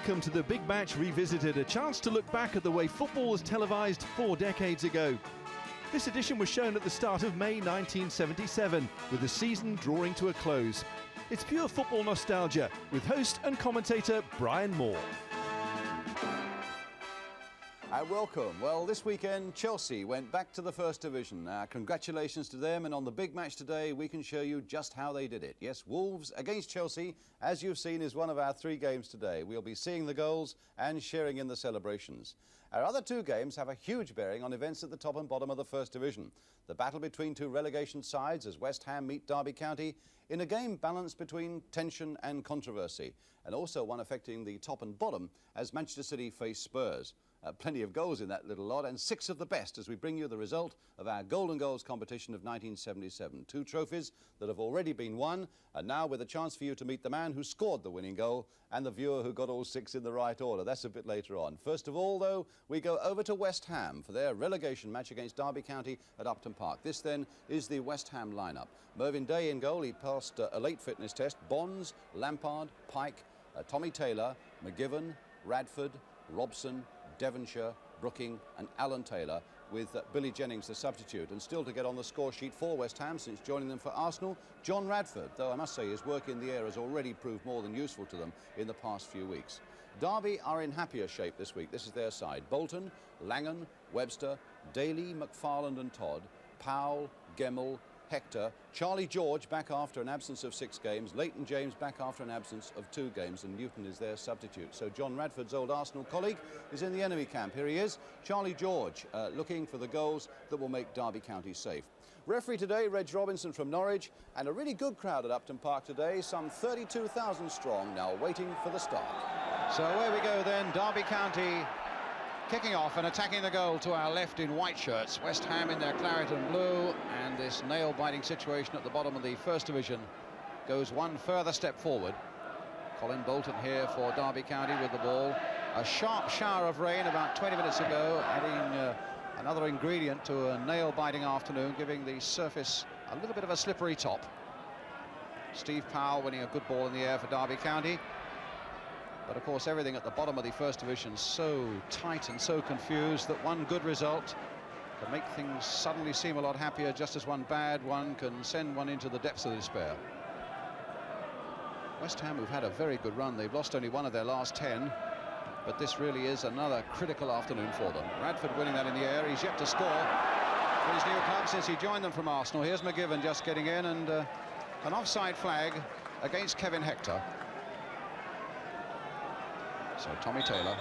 Welcome to the Big Match Revisited, a chance to look back at the way football was televised 4 decades ago. This edition was shown at the start of May 1977, with the season drawing to a close. It's pure football nostalgia, with host and commentator Brian Moore. And welcome. Well, this weekend, Chelsea went back to the First Division. Congratulations to them, and on the Big Match today, we can show you just how they did it. Yes, Wolves against Chelsea, as you've seen, is one of our 3 games today. We'll be seeing the goals and sharing in the celebrations. Our other 2 games have a huge bearing on events at the top and bottom of the First Division. The battle between 2 relegation sides as West Ham meet Derby County in a game balanced between tension and controversy, and also one affecting the top and bottom as Manchester City face Spurs. Plenty of goals in that little lot, and 6 of the best as we bring you the result of our Golden Goals competition of 1977. 2 trophies that have already been won, and now with a chance for you to meet the man who scored the winning goal and the viewer who got all 6 in the right order. That's a bit later on. First of all, though, we go over to West Ham for their relegation match against Derby County at Upton Park. This, then, is the West Ham lineup. Mervyn Day in goal. He passed a late fitness test. Bonds, Lampard, Pike, Tommy Taylor, McGivern, Radford, Robson, Devonshire, Brooking and Alan Taylor, with Billy Jennings the substitute. And still to get on the score sheet for West Ham since joining them for Arsenal, John Radford, though I must say his work in the air has already proved more than useful to them in the past few weeks. Derby are in happier shape this week. This is their side. Bolton, Langan, Webster, Daly, McFarland and Todd, Powell, Gemmell, Hector, Charlie George back after an absence of 6 games, Leighton James back after an absence of 2 games, and Newton is their substitute. So John Radford's old Arsenal colleague is in the enemy camp. Here he is, Charlie George, looking for the goals that will make Derby County safe. Referee today, Reg Robinson from Norwich, and a really good crowd at Upton Park today, some 32,000 strong, now waiting for the start. So away we go then, Derby County kicking off and attacking the goal to our left in white shirts. West Ham in their claret and blue, and this nail-biting situation at the bottom of the First Division goes one further step forward. Colin Bolton here for Derby County with the ball. A sharp shower of rain about 20 minutes ago, adding another ingredient to a nail-biting afternoon, giving the surface a little bit of a slippery top. Steve Powell winning a good ball in the air for Derby County. But of course everything at the bottom of the First Division so tight and so confused that one good result can make things suddenly seem a lot happier, just as one bad one can send one into the depths of despair. West Ham, who've had a very good run, they've lost only 1 of their last 10, but this really is another critical afternoon for them. Radford winning that in the air. He's yet to score for his new club since he joined them from Arsenal. Here's McGivern just getting in, and an offside flag against Kevin Hector. So Tommy Taylor,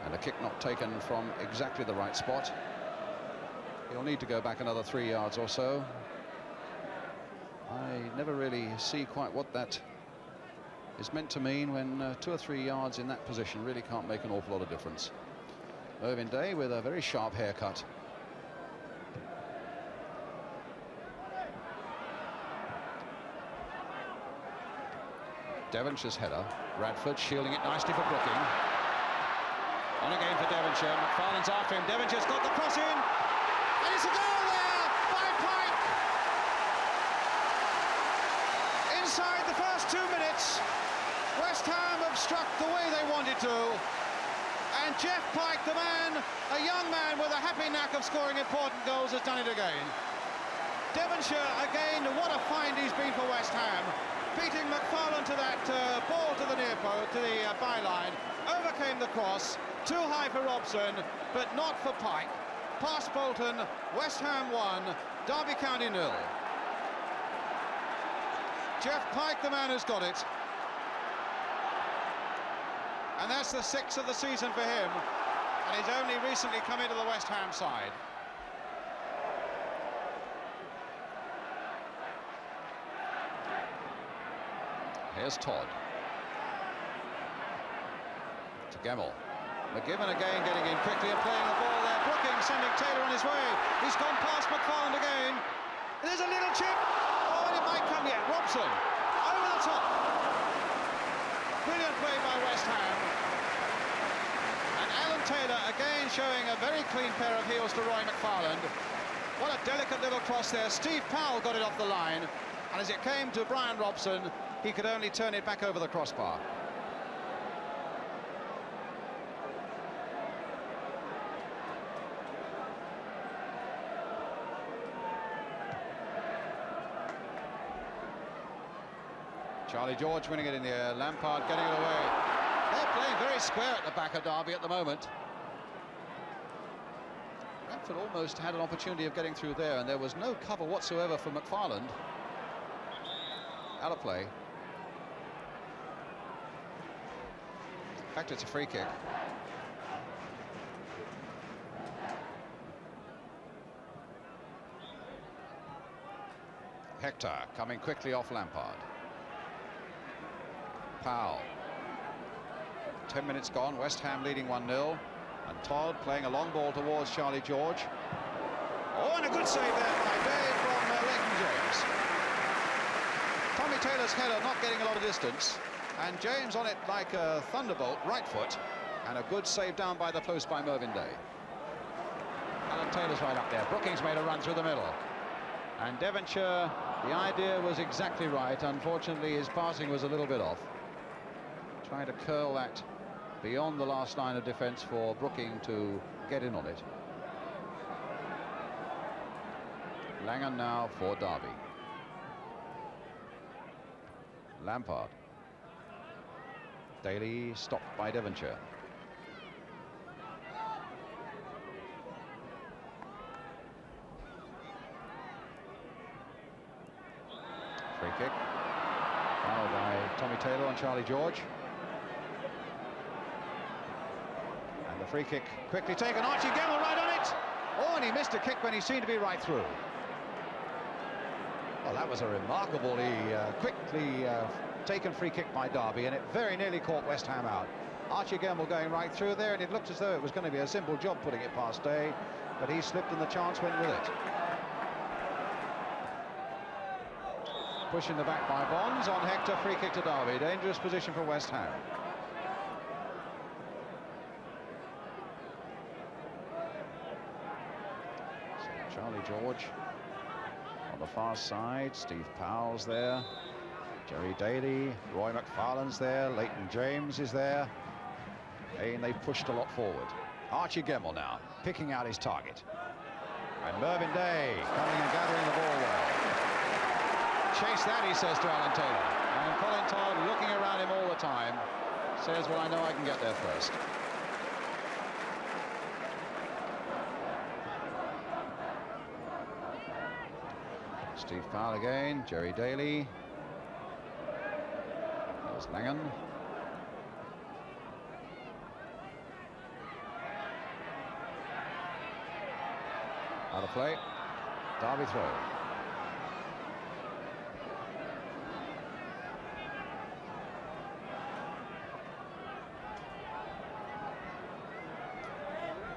and a kick not taken from exactly the right spot. He'll need to go back another 3 yards or so. I never really see quite what that is meant to mean when 2 or 3 yards in that position really can't make an awful lot of difference. Mervyn Day with a very sharp haircut. Devonshire's header. Radford shielding it nicely for Brooking. On again for Devonshire. McFarland's after him. Devonshire's got the cross in. And it's a goal there by Pike. Inside the first 2 minutes, West Ham have struck the way they wanted to. And Jeff Pike, the man, a young man with a happy knack of scoring important goals, has done it again. Devonshire, again, what a find he's been for West Ham. Beating McFarland to that ball to the near post, to the byline. Overcame the cross, too high for Robson, but not for Pike. Past Bolton, West Ham 1, Derby County 0. Jeff Pike, the man who's got it. And that's the 6th of the season for him, and he's only recently come into the West Ham side. Here's Todd. To Gemmell. McGivern again getting in quickly and playing the ball there. Brooking sending Taylor on his way. He's gone past McFarland again. There's a little chip. Oh, and it might come yet. Robson over the top. Brilliant play by West Ham. And Alan Taylor again showing a very clean pair of heels to Roy McFarland. What a delicate little cross there. Steve Powell got it off the line. And as it came to Brian Robson, he could only turn it back over the crossbar. Charlie George winning it in the air, Lampard getting it away. They're playing very square at the back of Derby at the moment. Bradford almost had an opportunity of getting through there, and there was no cover whatsoever for McFarland. Out of play. In fact, it's a free kick. Hector coming quickly off Lampard. Powell. 10 minutes gone, West Ham leading 1-0. And Todd playing a long ball towards Charlie George. Oh, and a good save there by Day from Leighton James. Tommy Taylor's header not getting a lot of distance. And James on it like a thunderbolt, right foot. And a good save down by the post by Mervyn Day. Alan Taylor's right up there. Brookings made a run through the middle. And Devonshire, the idea was exactly right. Unfortunately, his passing was a little bit off. Trying to curl that beyond the last line of defence for Brooking to get in on it. Langan now for Derby. Lampard. Daly stopped by Devonshire. Free kick. Foul by Tommy Taylor on Charlie George. And the free kick quickly taken. Archie Gemmell right on it. Oh, and he missed a kick when he seemed to be right through. Well, that was a remarkably quickly taken free kick by Derby, and it very nearly caught West Ham out. Archie Gemmell going right through there, and it looked as though it was going to be a simple job putting it past Day, but he slipped and the chance went with it. Pushing the back by Bonds on Hector, free kick to Derby. Dangerous position for West Ham. So Charlie George on the far side, Steve Powell's there, Jerry Daly, Roy McFarlane's there, Leighton James is there. And they've pushed a lot forward. Archie Gemmell now, picking out his target. And Mervyn Day coming and gathering the ball well. Chase that, he says to Alan Taylor. And Colin Todd, looking around him all the time, says, well, I know I can get there first. Steve Powell again, Jerry Daly. There's Langan. Out of play. Derby throw.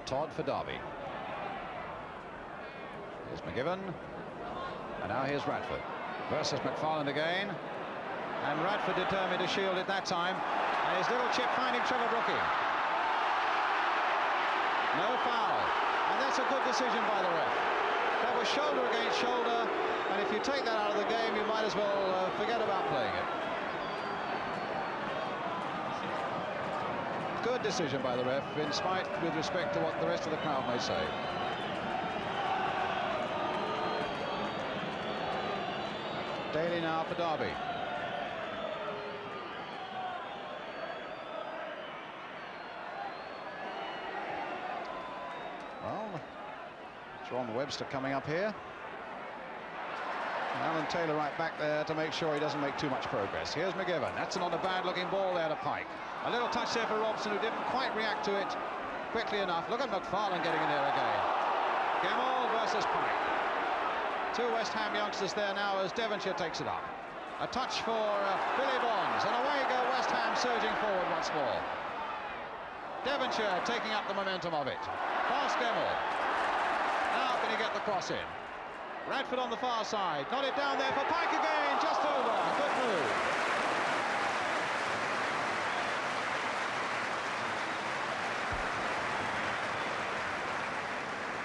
Todd for Derby. Here's McGibbon. And now here's Radford versus McFarland again. And Radford determined to shield it that time. And his little chip finding Trevor Brooking. No foul. And that's a good decision by the ref. That was shoulder against shoulder. And if you take that out of the game, you might as well forget about playing it. Good decision by the ref, in spite with respect to what the rest of the crowd may say. Daly now for Derby. Well, John Webster coming up here. And Alan Taylor right back there to make sure he doesn't make too much progress. Here's McGibbon. That's not a bad looking ball there to Pike. A little touch there for Robson, who didn't quite react to it quickly enough. Look at McFarlane getting in there again. Gemmell versus Pike. Two West Ham youngsters there now as Devonshire takes it up. A touch for Billy Bonds, and away go West Ham surging forward once more. Devonshire taking up the momentum of it. Past Gemmell. Now can he get the cross in? Radford on the far side. Got it down there for Pike again, just over. Good move.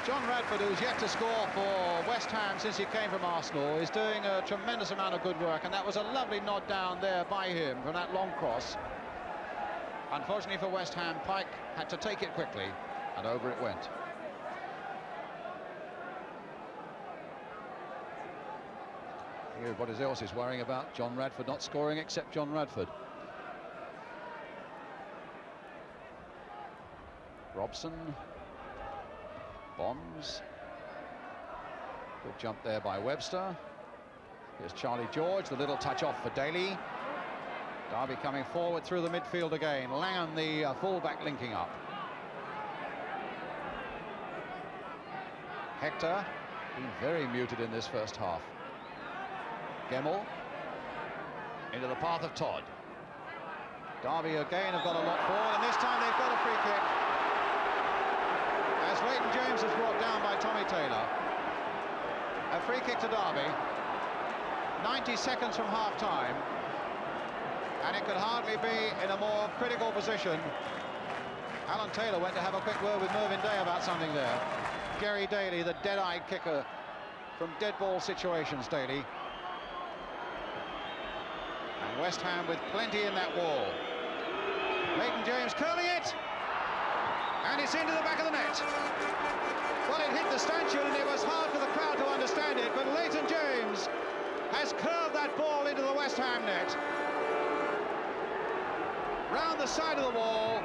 John Radford, who's yet to score for West Ham since he came from Arsenal, is doing a tremendous amount of good work, and that was a lovely nod down there by him from that long cross. Unfortunately for West Ham, Pike had to take it quickly, and over it went. Everybody else is worrying about John Radford not scoring except John Radford. Robson. Bonds. Good jump there by Webster. Here's Charlie George, the little touch off for Daly. Derby coming forward through the midfield again. Langham, the fullback, linking up. Hector, been very muted in this first half. Gemmell into the path of Todd. Derby again have got a lot forward, and this time they've got a free kick. As Leighton James is brought down by Tommy Taylor. A free kick to Derby. 90 seconds from half-time. And it could hardly be in a more critical position. Alan Taylor went to have a quick word with Mervyn Day about something there. Gary Daly, the dead-eyed kicker from dead ball situations, Daly. And West Ham with plenty in that wall. Leighton James curling it. And it's into the back of the net. Well, it hit the stanchion and it was hard for the crowd to understand it, but Leighton James has curved that ball into the West Ham net. Round the side of the wall.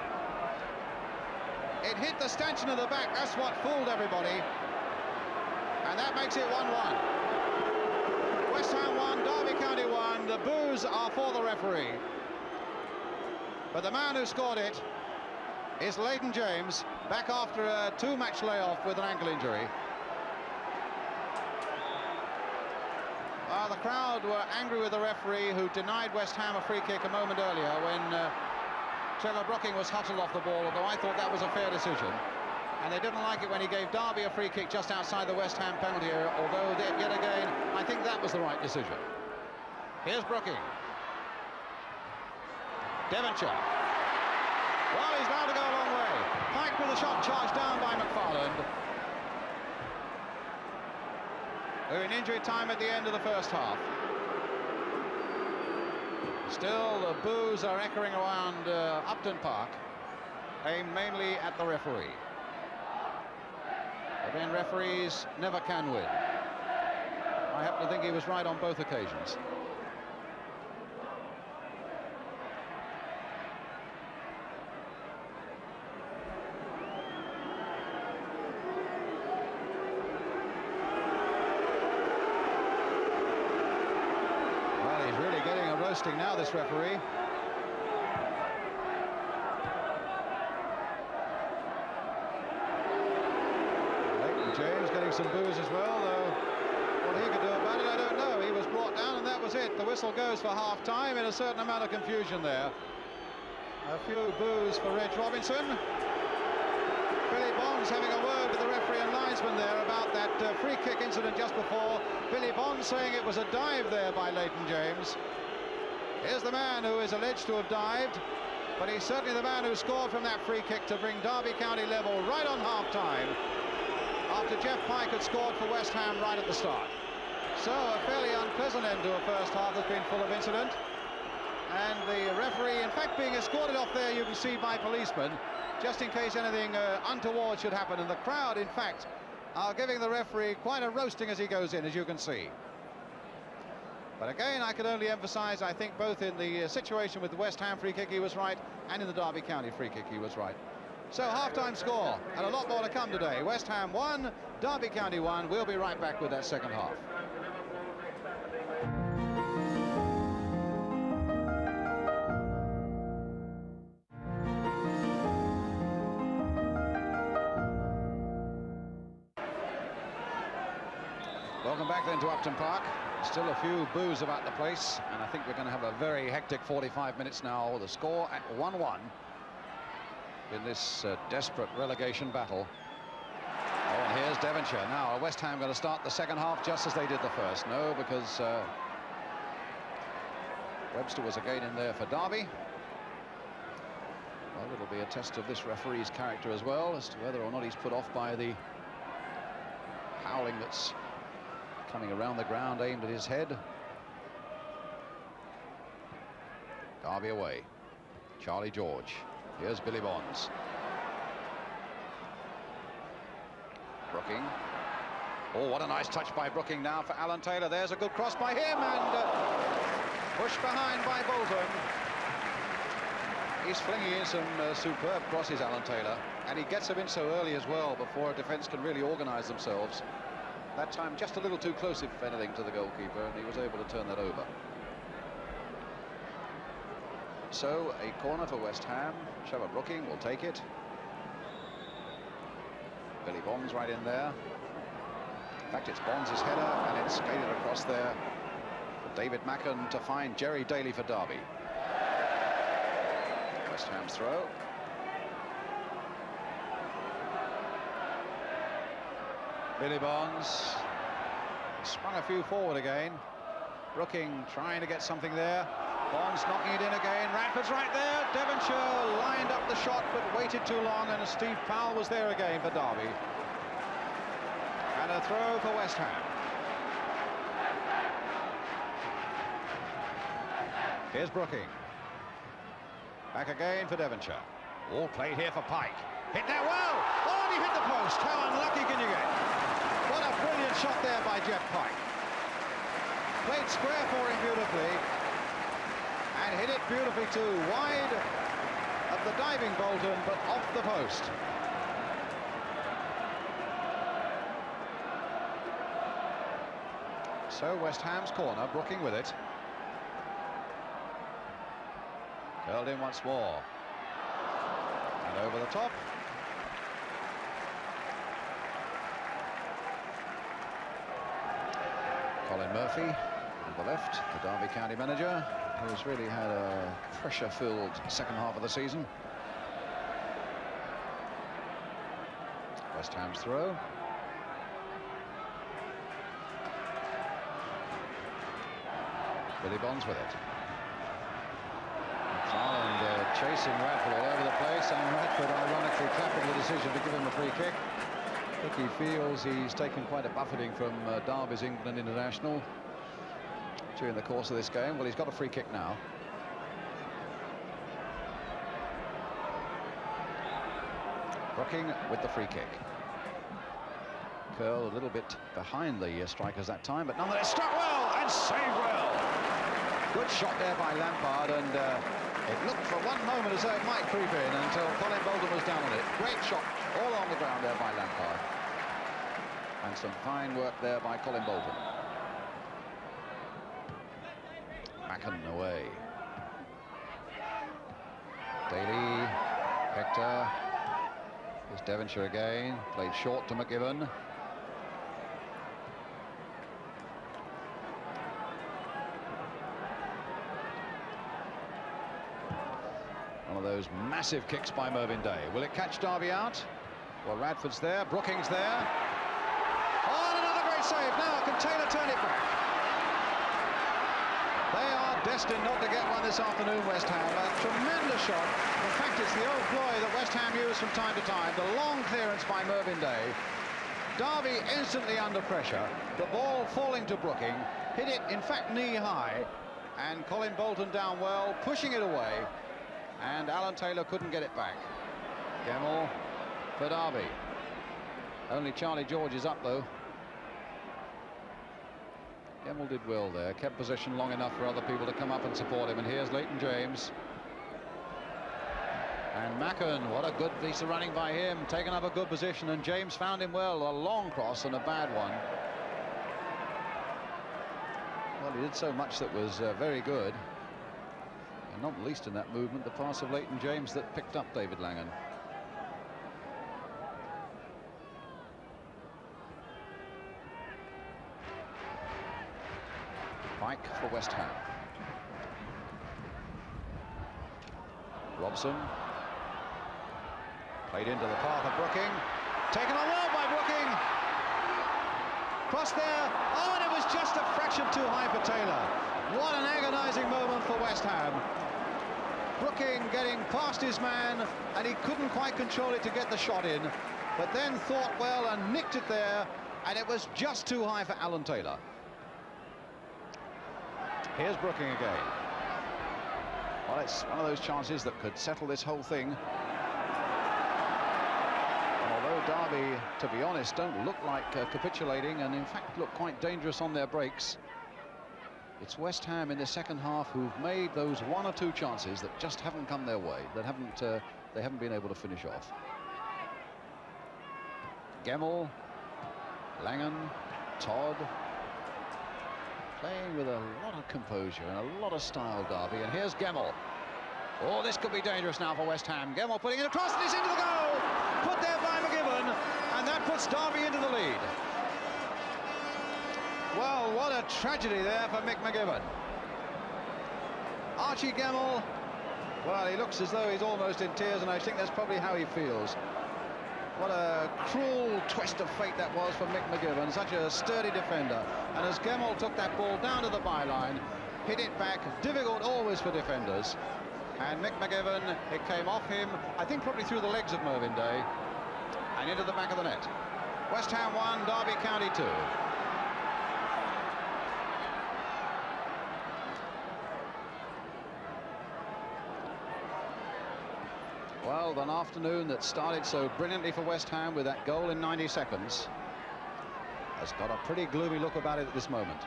It hit the stanchion of the back. That's what fooled everybody. And that makes it 1-1. West Ham 1, Derby County 1. The boos are for the referee. But the man who scored it is Leighton James, back after a two-match layoff with an ankle injury. The crowd were angry with the referee who denied West Ham a free kick a moment earlier when Trevor Brooking was hustled off the ball, although I thought that was a fair decision. And they didn't like it when he gave Derby a free kick just outside the West Ham penalty area, although yet again, I think that was the right decision. Here's Brooking. Devonshire. Well, he's now to go a long way. Pike with a shot charged down by McFarland. They're in injury time at the end of the first half. Still, the boos are echoing around Upton Park, aimed mainly at the referee. Again, referees never can win. I happen to think he was right on both occasions. Now, this referee. Leighton James getting some boos as well, though what he could do about it, I don't know. He was brought down and that was it. The whistle goes for half-time in a certain amount of confusion there. A few boos for Reg Robinson. Billy Bonds having a word with the referee and linesman there about that free kick incident just before. Billy Bonds saying it was a dive there by Leighton James. Here's the man who is alleged to have dived, but he's certainly the man who scored from that free kick to bring Derby County level right on half-time, after Jeff Pike had scored for West Ham right at the start. So a fairly unpleasant end to a first half that's been full of incident. And the referee, in fact, being escorted off there, you can see, by policemen, just in case anything untoward should happen. And the crowd, in fact, are giving the referee quite a roasting as he goes in, as you can see. But again, I could only emphasize, I think, both in the situation with the West Ham free kick he was right, and in the Derby County free kick he was right. So half-time score, and a lot more to come today. West Ham 1, Derby County 1. We'll be right back with that second half. Welcome back then to Upton Park. Still a few boos about the place, and I think we're going to have a very hectic 45 minutes now. The score at 1-1 in this desperate relegation battle. Oh, and here's Devonshire. Now, are West Ham going to start the second half just as they did the first? No, because Webster was again in there for Derby. Well, it'll be a test of this referee's character as well, as to whether or not he's put off by the howling that's coming around the ground aimed at his head. Derby away. Charlie George. Here's Billy Bonds. Brooking. Oh, what a nice touch by Brooking now for Alan Taylor. There's a good cross by him, and pushed behind by Bolton. He's flinging in some superb crosses, Alan Taylor, and he gets them in so early as well before a defence can really organise themselves. That time just a little too close, if anything, to the goalkeeper, and he was able to turn that over. So a corner for West Ham. Trevor Brooking will take it. Billy Bonds right in there. In fact, it's Bonds' header, and it's skated across there for David Macken to find Jerry Daly for Derby. West Ham's throw. Billy Bonds sprung a few forward again. Brooking trying to get something there. Bonds knocking it in again. Radford's right there. Devonshire lined up the shot but waited too long, and Steve Powell was there again for Derby. And a throw for West Ham. Here's Brooking. Back again for Devonshire. All played here for Pike. Hit there well. Oh, and he hit the post. How unlucky can you get? What a brilliant shot there by Jeff Pike. Played square for him beautifully. And hit it beautifully too. Wide of the diving Bolton, but off the post. So West Ham's corner, Brooking with it. Curled in once more. And over the top. Colin Murphy on the left, the Derby County manager, who's really had a pressure-filled second half of the season. West Ham's throw. Billy Bonds with it. McFarland chasing Radford all over the place, and Radford ironically clapping the decision to give him a free kick. I think he feels he's taken quite a buffeting from Derby's England international during the course of this game. Well, he's got a free kick now. Brooking with the free kick. Curl a little bit behind the strikers that time, but nonetheless struck well and saved well. Good shot there by Lampard, and it looked for one moment as though it might creep in until Colin Bolton was down on it. Great shot all on the ground there by Lampard. And some fine work there by Colin Bolton. Macken away. Daly, Hector. Here's Devonshire again. Played short to McGibbon. One of those massive kicks by Mervyn Day. Will it catch Derby out? Well, Radford's there, Brooking's there. Oh, and another great save. Now, can Taylor turn it back? They are destined not to get one this afternoon, West Ham. A tremendous shot. In fact, it's the old ploy that West Ham use from time to time. The long clearance by Mervyn Day. Derby instantly under pressure. The ball falling to Brooking. Hit it, in fact, knee-high. And Colin Bolton down well, pushing it away. And Alan Taylor couldn't get it back. Gemmell for Derby. Only Charlie George is up, though. Gemmell did well there, kept possession long enough for other people to come up and support him. And here's Leighton James. And Macken, what a good piece of running by him, taking up a good position, and James found him well. A long cross and a bad one. Well, he did so much that was very good. And not least in that movement, the pass of Leighton James that picked up David Langan. Pike for West Ham. Robson. Played into the path of Brooking. Taken on well by Brooking. Cross there. Oh, and it was just a fraction too high for Taylor. What an agonizing moment for West Ham. Brooking getting past his man, and he couldn't quite control it to get the shot in, but then thought well and nicked it there, and it was just too high for Alan Taylor. Here's Brooking again. Well, it's one of those chances that could settle this whole thing. And although Derby, to be honest, don't look like capitulating, and in fact look quite dangerous on their breaks. It's West Ham in the second half who've made those one or two chances that just haven't come their way, that they haven't been able to finish off. Gemmell, Langen, Todd, playing with a lot of composure and a lot of style, Derby. And here's Gemmell. Oh, this could be dangerous now for West Ham. Gemmell putting it across, and it's into the goal! Put there by McGibbon, and that puts Derby into the lead. Well, what a tragedy there for Mick McGibbon. Archie Gemmell, well, he looks as though he's almost in tears, and I think that's probably how he feels. What a cruel twist of fate that was for Mick McGibbon, such a sturdy defender. And as Gemmell took that ball down to the byline, hit it back, difficult always for defenders. And Mick McGibbon, it came off him, I think probably through the legs of Mervyn Day, and into the back of the net. West Ham 1, Derby County 2. Well, an afternoon that started so brilliantly for West Ham with that goal in 90 seconds has got a pretty gloomy look about it at this moment.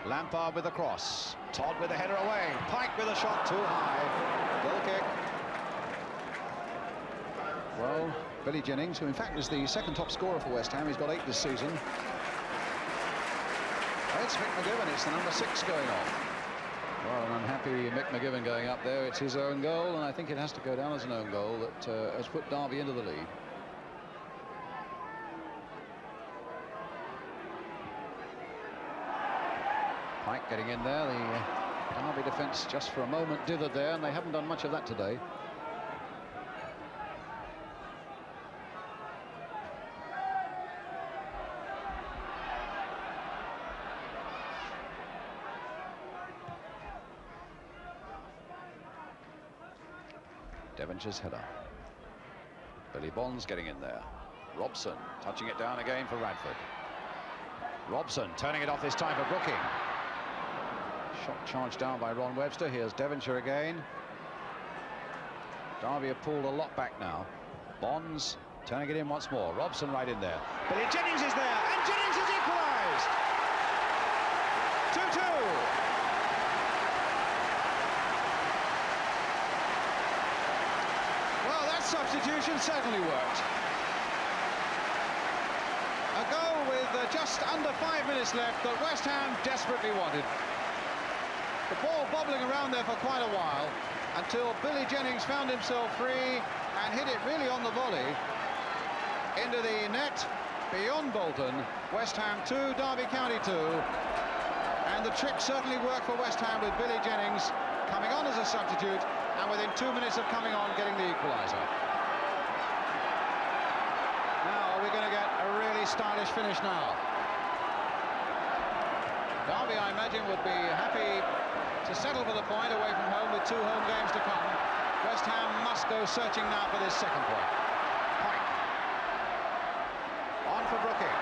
Lampard with the cross, Todd with the header away, Pike with a shot too high, goal kick. Well, Billy Jennings, who in fact is the second top scorer for West Ham, he's got 8 this season. It's Mick McGibbon, it's the number 6 going on. Well, an unhappy Mick McGibbon going up there. It's his own goal, and I think it has to go down as an own goal that has put Derby into the lead. Pike getting in there. The Derby defence just for a moment dithered there, and they haven't done much of that today. Devonshire's header. Billy Bonds getting in there. Robson touching it down again for Radford. Robson turning it off this time for Brooking. Shot charged down by Ron Webster. Here's Devonshire again. Derby have pulled a lot back now. Bonds turning it in once more. Robson right in there. Billy Jennings is there, and Jennings has equalised. 2-2. Substitution certainly worked. A goal with just under 5 minutes left that West Ham desperately wanted. The ball bobbling around there for quite a while until Billy Jennings found himself free and hit it really on the volley into the net beyond Bolton. West Ham 2, Derby County 2. And the trick certainly worked for West Ham with Billy Jennings coming on as a substitute, and within 2 minutes of coming on, getting the equaliser. Now we're going to get a really stylish finish now. Derby, I imagine, would be happy to settle for the point away from home with 2 home games to come. West Ham must go searching now for this second point. Pike. On for Brooking.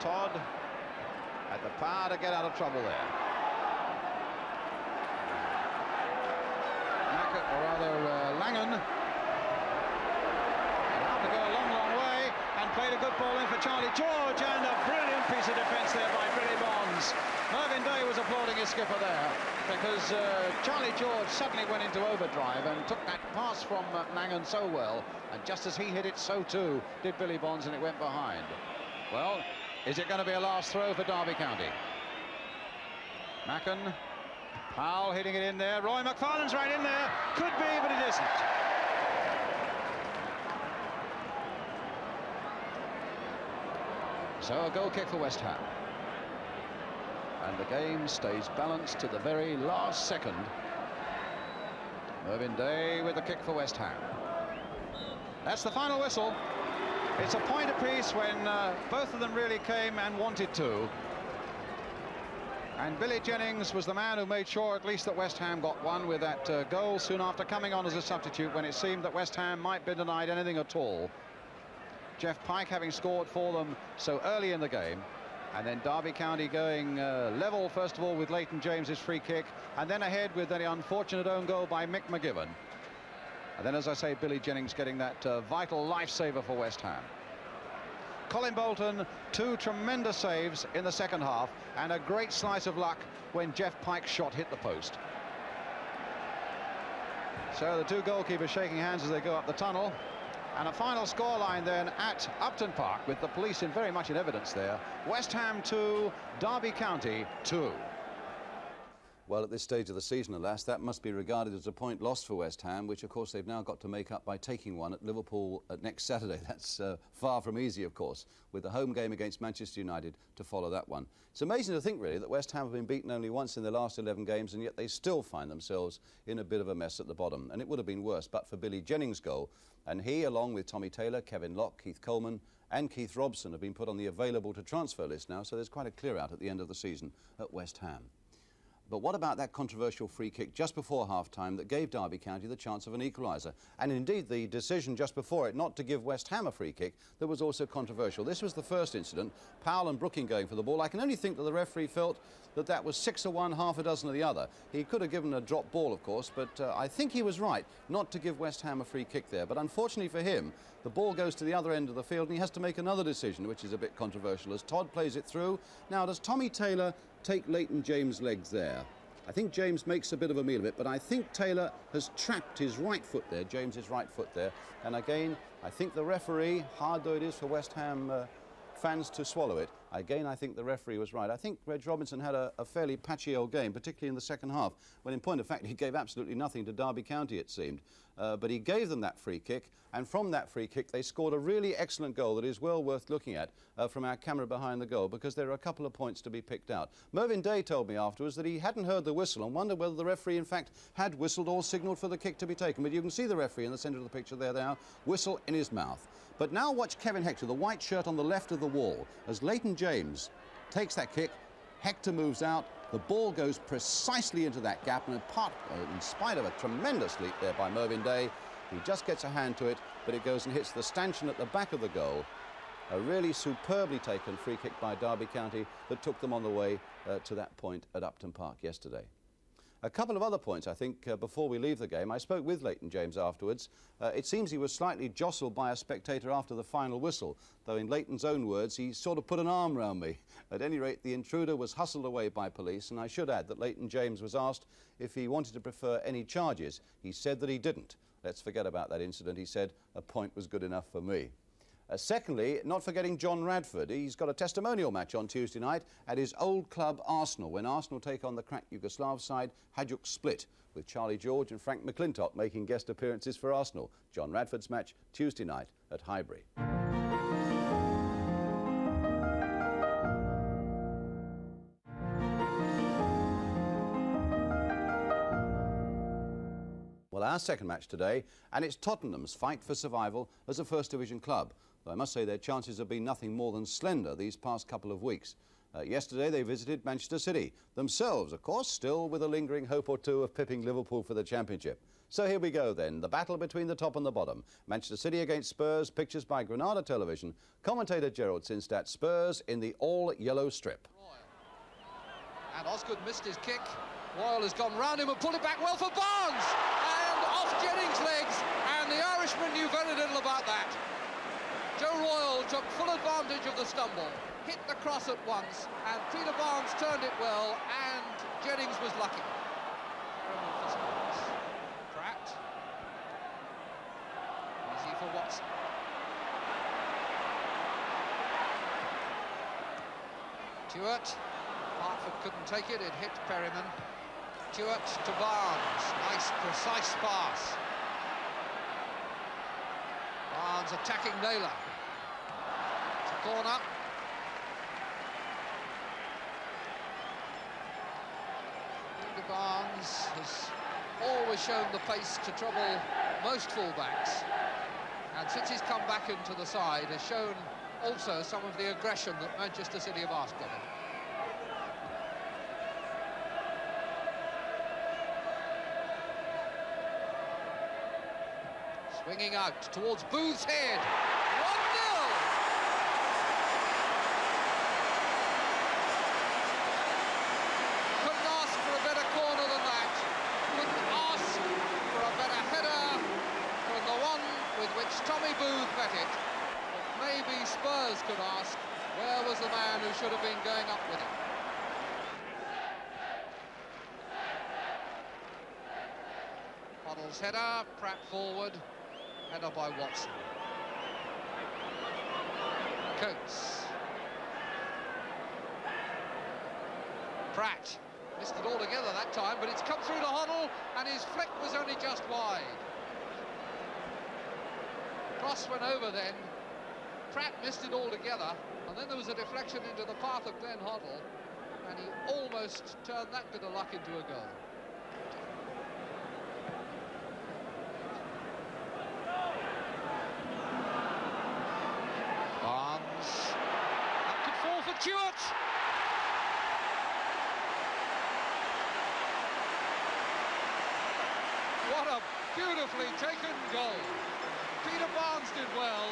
Todd had the power to get out of trouble there. Langen. He'll have to go a long, long way, and played a good ball in for Charlie George, and a brilliant piece of defence there by Billy Bonds. Mervyn Day was applauding his skipper there, because Charlie George suddenly went into overdrive and took that pass from Langen so well, and just as he hit it, so too did Billy Bonds, and it went behind. Well, is it going to be a last throw for Derby County? Macken. Powell hitting it in there. Roy McFarlane's right in there. Could be, but it isn't. So a goal kick for West Ham. And the game stays balanced to the very last second. Mervyn Day with the kick for West Ham. That's the final whistle. It's a point apiece when both of them really came and wanted to. And Billy Jennings was the man who made sure at least that West Ham got one with that goal soon after coming on as a substitute when it seemed that West Ham might be denied anything at all. Jeff Pike having scored for them so early in the game. And then Derby County going level, first of all, with Leighton James's free kick, and then ahead with the unfortunate own goal by Mick McGibbon. And then, as I say, Billy Jennings getting that vital lifesaver for West Ham. Colin Bolton, 2 tremendous saves in the second half, and a great slice of luck when Jeff Pike's shot hit the post. So the 2 goalkeepers shaking hands as they go up the tunnel. And a final scoreline then at Upton Park, with the police very much in evidence there. West Ham 2, Derby County 2. Well, at this stage of the season, alas, that must be regarded as a point lost for West Ham, which, of course, they've now got to make up by taking one at Liverpool next Saturday. That's far from easy, of course, with the home game against Manchester United to follow that one. It's amazing to think, really, that West Ham have been beaten only once in their last 11 games, and yet they still find themselves in a bit of a mess at the bottom. And it would have been worse but for Billy Jennings' goal. And he, along with Tommy Taylor, Kevin Locke, Keith Coleman and Keith Robson, have been put on the available to transfer list now, so there's quite a clear-out at the end of the season at West Ham. But what about that controversial free kick just before half-time that gave Derby County the chance of an equaliser? And indeed, the decision just before it not to give West Ham a free kick that was also controversial. This was the first incident, Powell and Brooking going for the ball. I can only think that the referee felt that that was 6 of one, half a dozen of the other. He could have given a drop ball, of course, but I think he was right not to give West Ham a free kick there. But unfortunately for him, the ball goes to the other end of the field and he has to make another decision, which is a bit controversial, as Todd plays it through. Now, does Tommy Taylor take Leighton James' legs there? I think James makes a bit of a meal of it, but I think Taylor has trapped his right foot there, James's right foot there. And again, I think the referee, hard though it is for West Ham fans to swallow it, again, I think the referee was right. I think Reg Robinson had a fairly patchy old game, particularly in the second half, when in point of fact he gave absolutely nothing to Derby County, it seemed. But he gave them that free kick, and from that free kick they scored a really excellent goal that is well worth looking at from our camera behind the goal, because there are a couple of points to be picked out. Mervyn Day told me afterwards that he hadn't heard the whistle and wondered whether the referee in fact had whistled or signalled for the kick to be taken. But you can see the referee in the centre of the picture there now, whistle in his mouth. But now watch Kevin Hector, the white shirt on the left of the wall, as Leighton James takes that kick. Hector moves out, the ball goes precisely into that gap, and in spite of a tremendous leap there by Mervyn Day, he just gets a hand to it, but it goes and hits the stanchion at the back of the goal. A really superbly taken free kick by Derby County that took them on the way to that point at Upton Park yesterday. A couple of other points, I think, before we leave the game. I spoke with Leighton James afterwards. It seems he was slightly jostled by a spectator after the final whistle, though in Leighton's own words, he sort of put an arm round me. At any rate, the intruder was hustled away by police, and I should add that Leighton James was asked if he wanted to prefer any charges. He said that he didn't. Let's forget about that incident. He said a point was good enough for me. Secondly, not forgetting John Radford. He's got a testimonial match on Tuesday night at his old club Arsenal, when Arsenal take on the crack Yugoslav side Hajduk Split, with Charlie George and Frank McClintock making guest appearances for Arsenal. John Radford's match Tuesday night at Highbury. Well, our second match today, and it's Tottenham's fight for survival as a First Division club. Though I must say their chances have been nothing more than slender these past couple of weeks. Yesterday they visited Manchester City, themselves, of course, still with a lingering hope or two of pipping Liverpool for the Championship. So here we go then, the battle between the top and the bottom. Manchester City against Spurs, pictures by Granada Television. Commentator Gerald Sinstadt, Spurs in the all-yellow strip. And Osgood missed his kick. Royal has gone round him and pulled it back well for Barnes. And off Jennings' legs, and the Irishman knew very little about that. Joe Royal took full advantage of the stumble, hit the cross at once, and Peter Barnes turned it well, and Jennings was lucky. Pratt. Easy for Watson. Stewart. Hartford couldn't take it, it hit Perryman. Stewart to Barnes, nice precise pass. Barnes attacking Naylor. It's a corner. Peter Barnes has always shown the pace to trouble most fullbacks, and since he's come back into the side has shown also some of the aggression that Manchester City have asked of him. Swinging out towards Booth's head. 1-0! others could ask, where was the man who should have been going up with it? Hoddle's header, Pratt forward, header by Watson. Coates. Pratt missed it altogether that time, but it's come through to Hoddle, and his flick was only just wide. Cross went over then. Pratt missed it altogether, and then there was a deflection into the path of Glenn Hoddle, and he almost turned that bit of luck into a goal. Barnes. That could fall for Stewart. What a beautifully taken goal. Peter Barnes did well,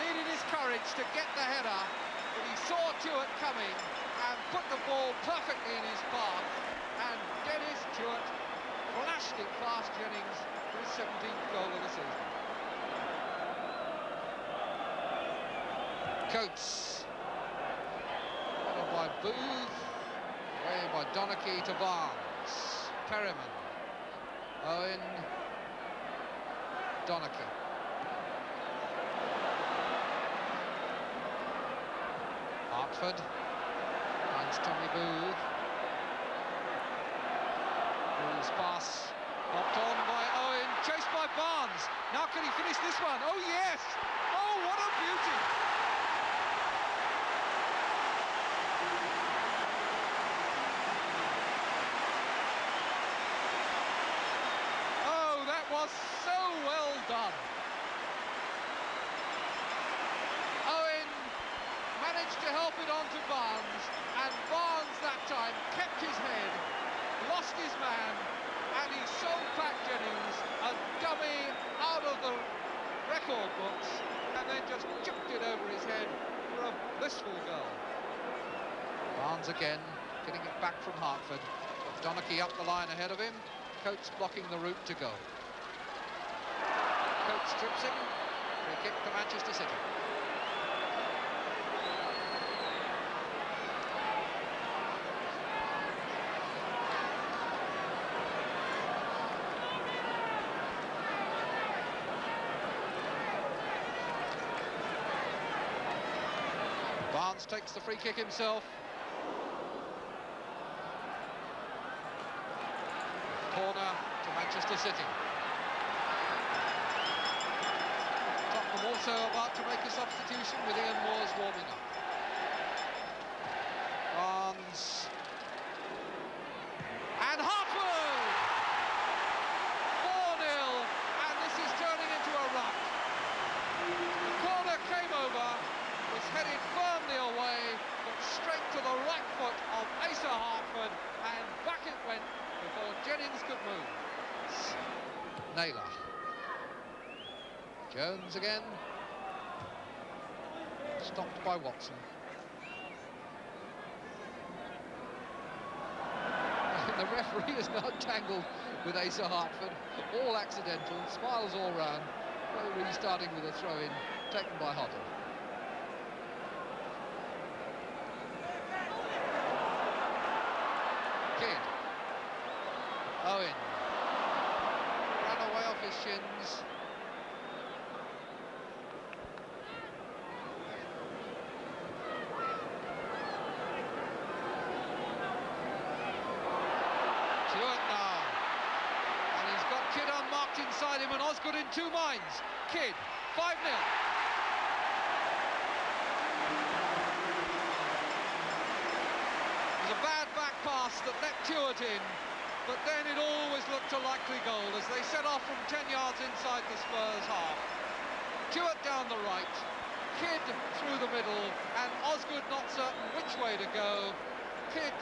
needed his courage to get the header, but he saw Stewart coming and put the ball perfectly in his path, and Dennis Stewart flashed it past Jennings for his 17th goal of the season. Coates, headed by Booth, away by Donachie to Barnes, Perryman, Owen, Donachie. Hartford finds Tommy Booth. Booth's pass knocked on by Owen, chased by Barnes. Now can he finish this one? Oh yes! Oh, what a beauty! Oh, that was so well done. Owen managed to help it on to Barnes, and Barnes that time kept his head, lost his man, and he sold Pat Jennings a dummy out of the record books, and then just chucked it over his head for a blissful goal. Barnes again, getting it back from Hartford. Donachie up the line ahead of him, Coates blocking the route to goal. Coates trips him, free kick to Manchester City. Barnes takes the free kick himself. Corner to Manchester City. Tottenham also about to make a substitution with Ian Moores warming up. Barnes. And Hartford! 4-0, and this is turning into a run. The corner came over, was headed firmly away, but straight to the right foot of Asa Hartford, and back it went before Jennings could move. Naylor. Jones again. Stopped by Watson. The referee is now tangled with Asa Hartford. All accidental, smiles all round. No restarting with a throw-in taken by Hoddle. Kidd. Owen. Ran away off his shins. Stewart now. And he's got Kidd unmarked inside him, and Osgood in two minds. Kidd, 5-0. A bad back pass that let Stewart in, but then it always looked a likely goal as they set off from 10 yards inside the Spurs half. Stewart down the right, Kidd through the middle, and Osgood not certain which way to go. Kidd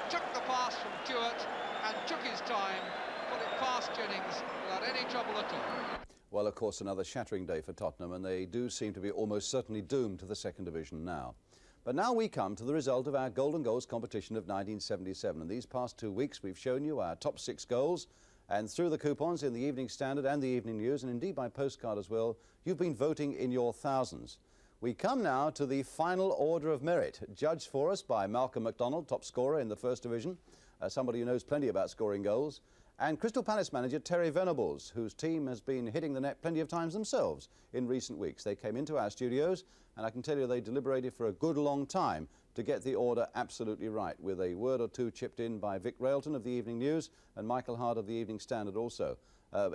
took the pass from Stewart and took his time, put it past Jennings without any trouble at all. Well, of course, another shattering day for Tottenham, and they do seem to be almost certainly doomed to the second division now. But now we come to the result of our Golden Goals competition of 1977. And these past 2 weeks, we've shown you our top 6 goals. And through the coupons in the Evening Standard and the Evening News, and indeed by postcard as well, you've been voting in your thousands. We come now to the final order of merit, judged for us by Malcolm MacDonald, top scorer in the First Division, somebody who knows plenty about scoring goals, and Crystal Palace manager Terry Venables, whose team has been hitting the net plenty of times themselves in recent weeks. They came into our studios, and I can tell you they deliberated for a good long time to get the order absolutely right, with a word or two chipped in by Vic Railton of the Evening News and Michael Hard of the Evening Standard also.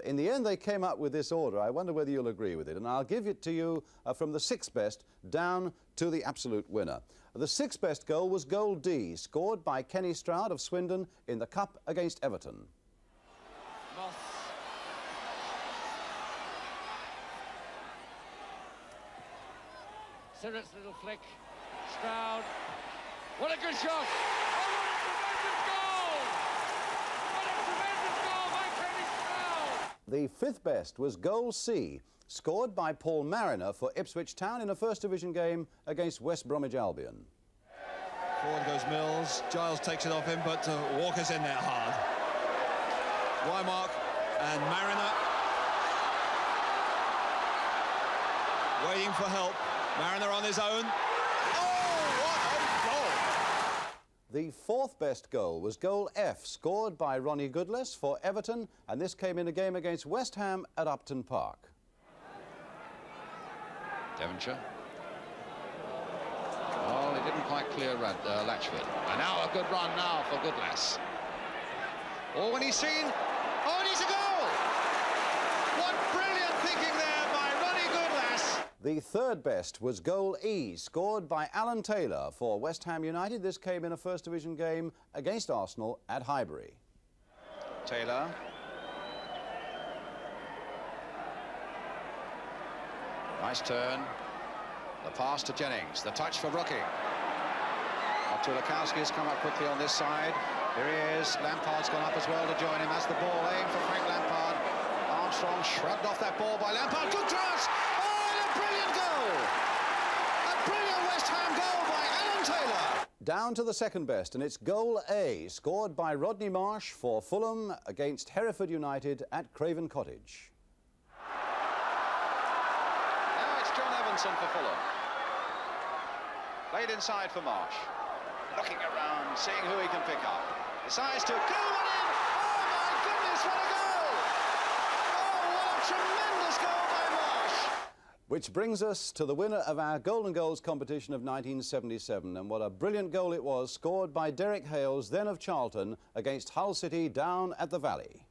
In the end, they came up with this order. I wonder whether you'll agree with it, and I'll give it to you from the sixth best down to the absolute winner. The sixth best goal was goal D, scored by Kenny Stroud of Swindon in the Cup against Everton. Moss. Sirrett's little flick. Stroud. What a good shot! Oh, what a tremendous goal! What a tremendous goal by Kenny Stroud! The fifth best was goal C, scored by Paul Mariner for Ipswich Town in a First Division game against West Bromwich Albion. Forward goes Mills. Giles takes it off him, but Walker's in there hard. Wymark and Mariner waiting for help. Mariner on his own. Oh, what a goal! The fourth best goal was goal F, scored by Ronnie Goodless for Everton, and this came in a game against West Ham at Upton Park. Devonshire. Oh, he didn't quite clear Latchford. And now a good run now for Goodless. Oh, when he's seen. Oh, and he's a goal! What brilliant thinking there by Ronnie Goodless. The third best was goal E, scored by Alan Taylor for West Ham United. This came in a First Division game against Arsenal at Highbury. Taylor. Nice turn. The pass to Jennings. The touch for Rookie. Tulakowski has come up quickly on this side. Here he is. Lampard's gone up as well to join him. That's the ball aimed for Frank Lampard. Armstrong shrugged off that ball by Lampard. Good cross! Oh, and a brilliant goal! A brilliant West Ham goal by Alan Taylor. Down to the second best, and it's goal A, scored by Rodney Marsh for Fulham against Hereford United at Craven Cottage. Now it's John Evanson for Fulham. Played inside for Marsh. Looking around, seeing who he can pick up. Decides to go one in. Oh my goodness, what a goal! Oh, what a tremendous goal by Marsh! Which brings us to the winner of our Golden Goals competition of 1977, and what a brilliant goal it was, scored by Derek Hales, then of Charlton, against Hull City down at the Valley.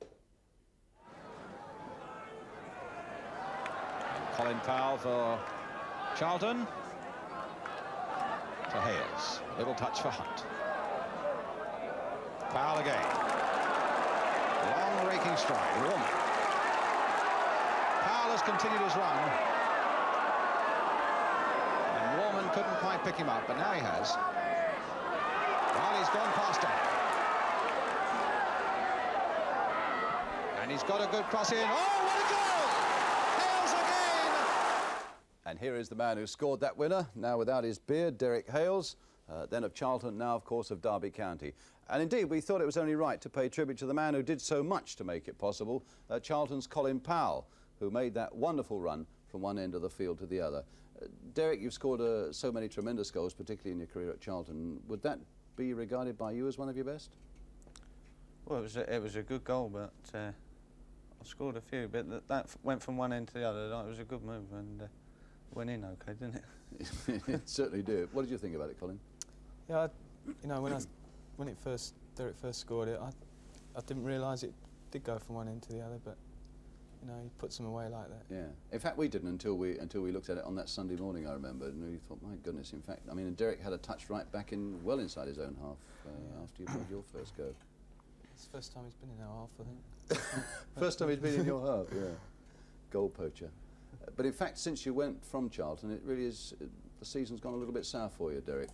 Colin Powell for Charlton. To Hales. A little touch for Hunt. Powell again. Long raking stride. Warmer. Powell has continued his run. And Warman couldn't quite pick him up, but now he has. Well, he's gone past him. And he's got a good cross in. Oh, what a goal! Hales again! And here is the man who scored that winner, now without his beard, Derek Hales, then of Charlton, now, of course, of Derby County. And indeed, we thought it was only right to pay tribute to the man who did so much to make it possible, Charlton's Colin Powell, who made that wonderful run from one end of the field to the other. Derek, you've scored so many tremendous goals, particularly in your career at Charlton. Would that be regarded by you as one of your best? Well, it was a good goal, but I scored a few, but that went from one end to the other. It was a good move, and went in okay, didn't it? It certainly did. What did you think about it, Colin? Yeah, you know, when Derek first scored it, I didn't realise it did go from one end to the other, but you know, he puts them away like that. Yeah. In fact, we didn't until we looked at it on that Sunday morning. I remember, and we thought, my goodness. In fact, I mean, Derek had a touch right back in, well inside his own half after you played your first go. It's the first time he's been in our half, I think. First time he's been in your half, yeah. Goal poacher. But in fact, since you went from Charlton, it really is, the season's gone a little bit south for you, Derek.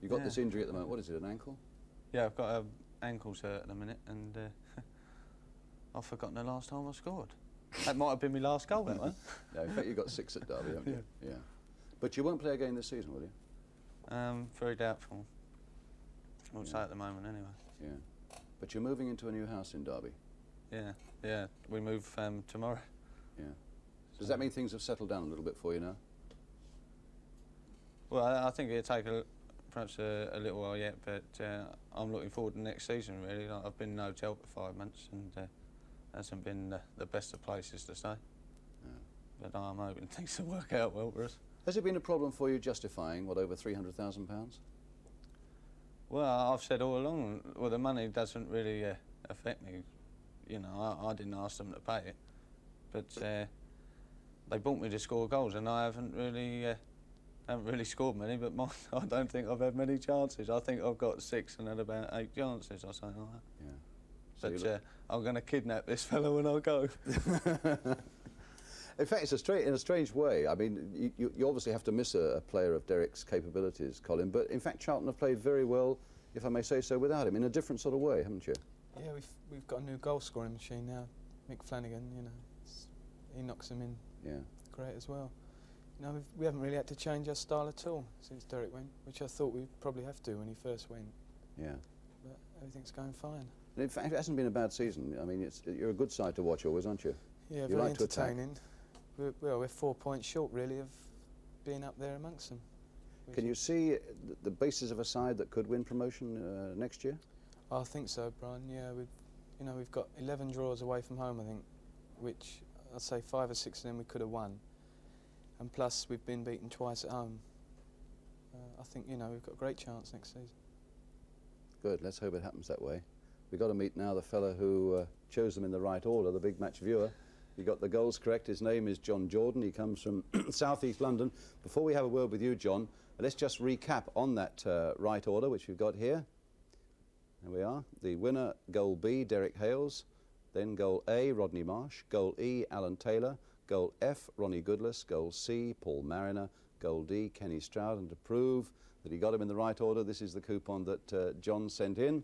You've got this injury at the moment. What is it, an ankle? Yeah, I've got an ankle hurt at the minute, and I've forgotten the last time I scored. That might have been my last goal, that one. No, in fact, you got 6 at Derby, haven't you? Yeah. But you won't play again this season, will you? Very doubtful. I would say at the moment, anyway. Yeah. But you're moving into a new house in Derby. Yeah. We move tomorrow. Yeah. Does that mean things have settled down a little bit for you now? Well, I think it'll take perhaps a little while yet, but I'm looking forward to next season, really. Like, I've been in a hotel for 5 months and hasn't been the best of places to stay. No. But I'm hoping things will work out well for us. Has it been a problem for you justifying, what, over £300,000? Well, I've said all along, well, the money doesn't really affect me. You know, I didn't ask them to pay it, but they bought me to score goals, and I haven't really scored many. But I don't think I've had many chances. I think I've got 6 and had about 8 chances or something like that. Yeah. So But I'm going to kidnap this fellow when I go. In fact, it's in a strange way. I mean, you obviously have to miss a player of Derek's capabilities, Colin, but in fact Charlton have played very well, if I may say so, without him, in a different sort of way, haven't you? Yeah, we've got a new goal scoring machine now, Mick Flanagan. You know, he knocks them in. Yeah. Great as well. You know, we haven't really had to change our style at all since Derek went, which I thought we'd probably have to when he first went. Yeah. But everything's going fine. And in fact, it hasn't been a bad season. I mean, you're a good side to watch always, aren't you? Yeah, You very like to attack. entertaining. We're 4 points short, really, of being up there amongst them. Can you see the basis of a side that could win promotion next year? I think so, Brian. Yeah, we've got 11 draws away from home, I think, which I'd say 5 or 6 of them we could have won, and plus we've been beaten twice at home. I think we've got a great chance next season. Good. Let's hope it happens that way. We've got to meet now the fella who chose them in the right order, the big match viewer. He got the goals correct. His name is John Jordan. He comes from South East London. Before we have a word with you, John, let's just recap on that right order, which we've got here. There we are. The winner, goal B, Derek Hales. Then goal A, Rodney Marsh. Goal E, Alan Taylor. Goal F, Ronnie Goodless. Goal C, Paul Mariner. Goal D, Kenny Stroud. And to prove that he got him in the right order, this is the coupon that John sent in.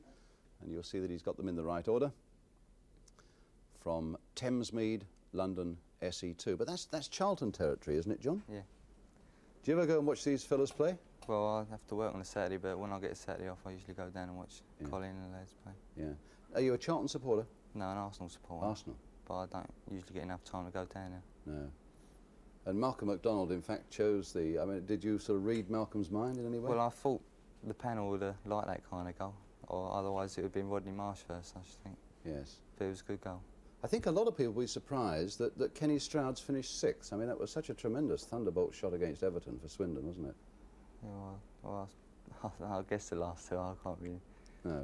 And you'll see that he's got them in the right order. From Thamesmead, London, SE2. But that's Charlton territory, isn't it, John? Yeah. Do you ever go and watch these fellas play? Well, I have to work on a Saturday, but when I get a Saturday off, I usually go down and watch Colin and the lads play. Yeah. Are you a Charlton supporter? No, an Arsenal supporter. Arsenal. But I don't usually get enough time to go down there. No. And Malcolm MacDonald, in fact, chose the... I mean, did you sort of read Malcolm's mind in any way? Well, I thought the panel would have liked that kind of goal, or otherwise it would have been Rodney Marsh first, I should think. Yes. But it was a good goal. I think a lot of people will be surprised that Kenny Stroud's finished 6th. I mean, that was such a tremendous thunderbolt shot against Everton for Swindon, wasn't it? Yeah, well I guess the last two, I can't really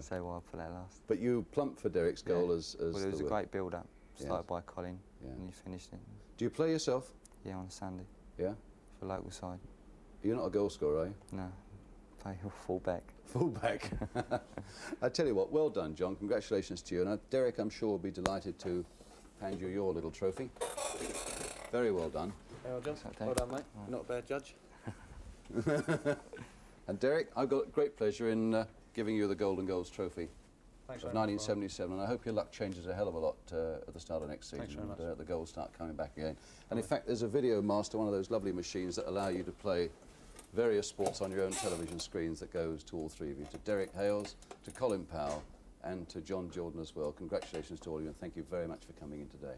say why I put that last. But you plumped for Derek's goal as well, it was a great build-up, started by Colin, and you finished it. Do you play yourself? Yeah, on Sunday. Yeah? For local side. You're not a goal scorer, are you? No, play full back. Full back. I tell you what, well done, John. Congratulations to you. And Derek, I'm sure, will be delighted to hand you your little trophy. Very well done. Well done, well done, mate. Not a bad judge. And Derek, I've got great pleasure in giving you the Golden Goals trophy. Thanks of very much, 1977, and I hope your luck changes a hell of a lot at the start of next season. Thanks very much. And the goals start coming back again. And in fact, there's a Video Master, one of those lovely machines that allow you to play various sports on your own television screens that goes to all 3 of you, to Derek Hales, to Colin Powell, and to John Jordan as well. Congratulations to all of you, and thank you very much for coming in today.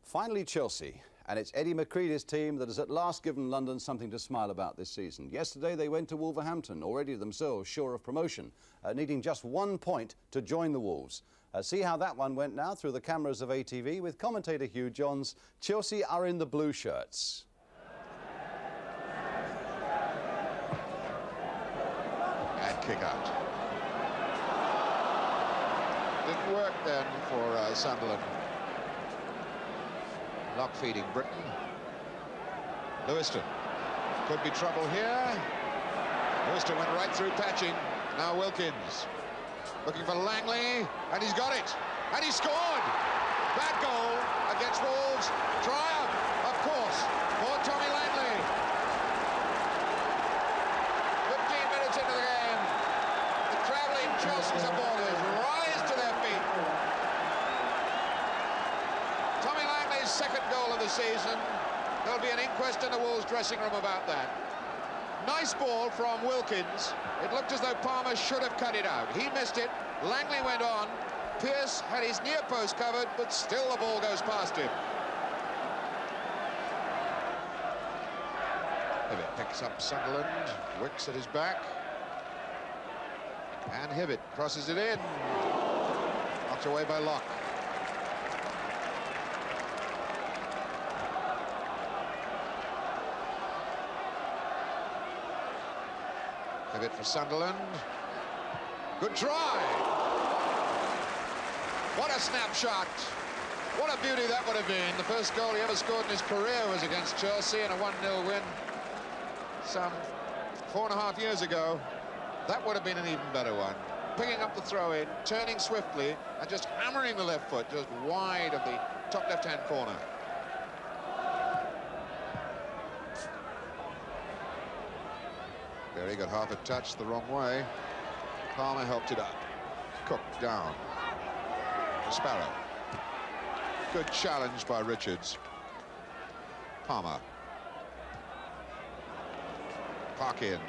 Finally, Chelsea, and it's Eddie McCready's team that has at last given London something to smile about this season. Yesterday they went to Wolverhampton, already themselves sure of promotion, needing just 1 point to join the Wolves. See how that one went now through the cameras of ATV with commentator Hugh Johns. Chelsea are in the blue shirts. And kick out. Didn't work then for Sunderland. Lock feeding Britain. Lewiston. Could be trouble here. Lewiston went right through patching. Now Wilkins. Looking for Langley, and he's got it. And he scored! That goal against Wolves. Triumph, of course, for Tommy Langley. 15 minutes into the game. The travelling Chelsea supporters rise to their feet. Tommy Langley's second goal of the season. There'll be an inquest in the Wolves dressing room about that. Nice ball from Wilkins. It looked as though Palmer should have cut it out. He missed it. Langley went on. Pearce had his near post covered, but still the ball goes past him. Hibbett picks up Sunderland. Wicks at his back. And Hibbett crosses it in. Knocked away by Locke. Hibbett for Sunderland. Good try. What a snapshot. What a beauty that would have been. The first goal he ever scored in his career was against Chelsea in a 1-0 win some 4.5 years ago. That would have been an even better one. Picking up the throw-in, turning swiftly, and just hammering the left foot just wide of the top left-hand corner. Berry got half a touch the wrong way. Palmer helped it up. Cook down. Sparrow. Good challenge by Richards. Palmer. Parkin.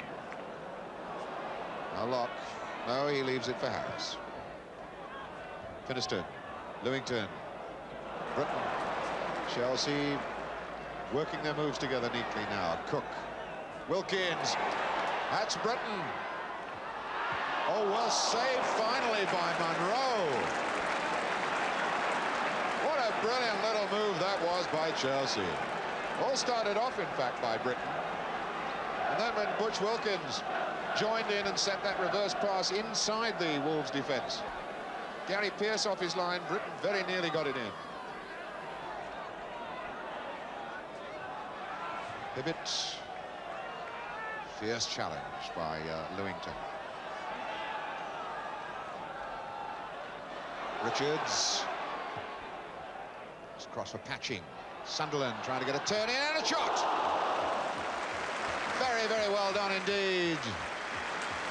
Now Locke. No, he leaves it for Harris. Finiston. Lewington. Britton. Chelsea working their moves together neatly now. Cook. Wilkins. That's Britton. Oh, well saved finally by Monroe. What a brilliant little move that was by Chelsea. All started off, in fact, by Britton. And then when Butch Wilkins joined in and set that reverse pass inside the Wolves' defence. Gary Pearce off his line. Britton very nearly got it in. Hibbett. Fierce challenge by Lewington. Richards. It's cross for Patching. Sunderland trying to get a turn in and a shot. Very, very well done indeed.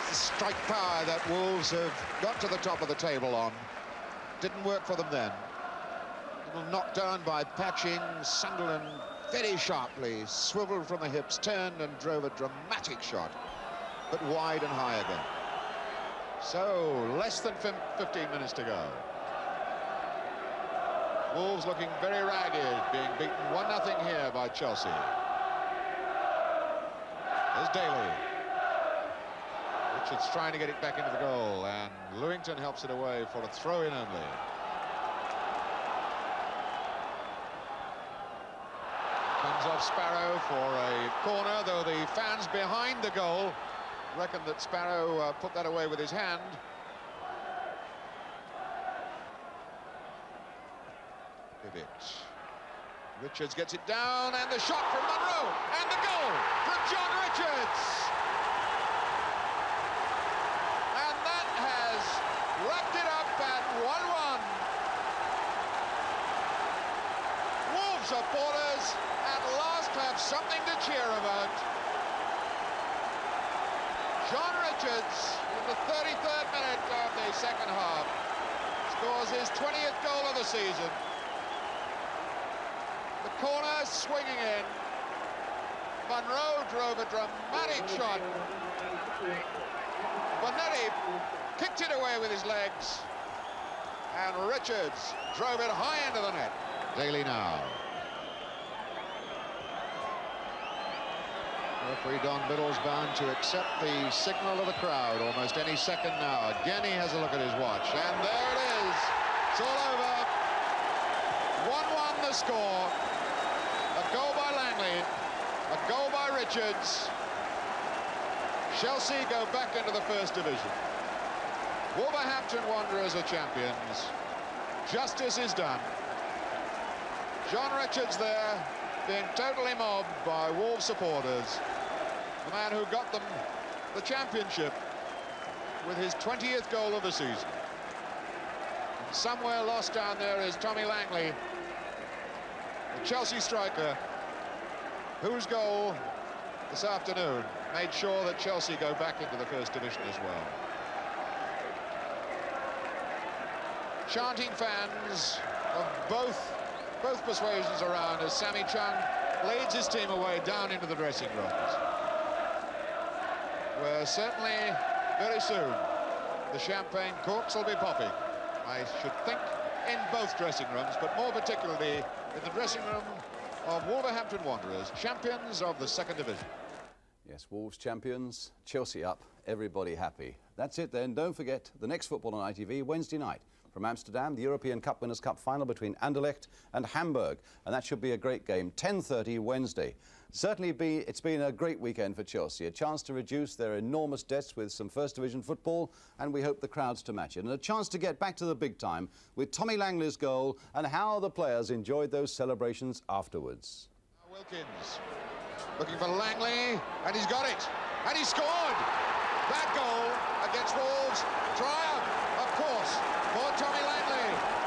The strike power that Wolves have got to the top of the table on. Didn't work for them then. Little knocked down by Patching. Sunderland very sharply swiveled from the hips, turned and drove a dramatic shot, but wide and high again. So less than 15 minutes to go. Wolves looking very ragged, being beaten 1-0 here by Chelsea. There's Daly. Richards trying to get it back into the goal, and Lewington helps it away for a throw-in only. Comes off Sparrow for a corner, though the fans behind the goal reckon that Sparrow put that away with his hand. Richards gets it down, and the shot from Monroe, and the goal from John Richards. And that has wrapped it up at 1-1. Wolves supporters at last have something to cheer about. John Richards, in the 33rd minute of the second half, scores his 20th goal of the season. The corner swinging in. Monroe drove a dramatic shot. Bonetti kicked it away with his legs. And Richards drove it high into the net. Daly now. Referee Don Biddle's bound to accept the signal of the crowd almost any second now. Again, he has a look at his watch. And there it is. It's all over. 1-1 the score. A goal by Langley. A goal by Richards. Chelsea go back into the First Division. Wolverhampton Wanderers are champions. Justice is done. John Richards there, being totally mobbed by Wolves supporters. The man who got them the championship with his 20th goal of the season. And somewhere lost down there is Tommy Langley, the Chelsea striker, whose goal this afternoon made sure that Chelsea go back into the First Division as well. Chanting fans of both persuasions around as Sammy Chung leads his team away down into the dressing rooms. where certainly very soon the champagne corks will be popping. I should think in both dressing rooms, but more particularly in the dressing room of Wolverhampton Wanderers, champions of the second division. Yes, Wolves champions, Chelsea up, everybody happy. That's it then. Don't forget the next football on ITV Wednesday night. From Amsterdam, the European Cup Winners' Cup final between Anderlecht and Hamburg. And that should be a great game, 10:30 Wednesday. Certainly it's been a great weekend for Chelsea. A chance to reduce their enormous debts with some First Division football, and we hope the crowds to match it. And a chance to get back to the big time with Tommy Langley's goal and how the players enjoyed those celebrations afterwards. Wilkins looking for Langley, and he's got it. And he scored! That goal against Wolves. Triumph, of course, for Tommy Langley.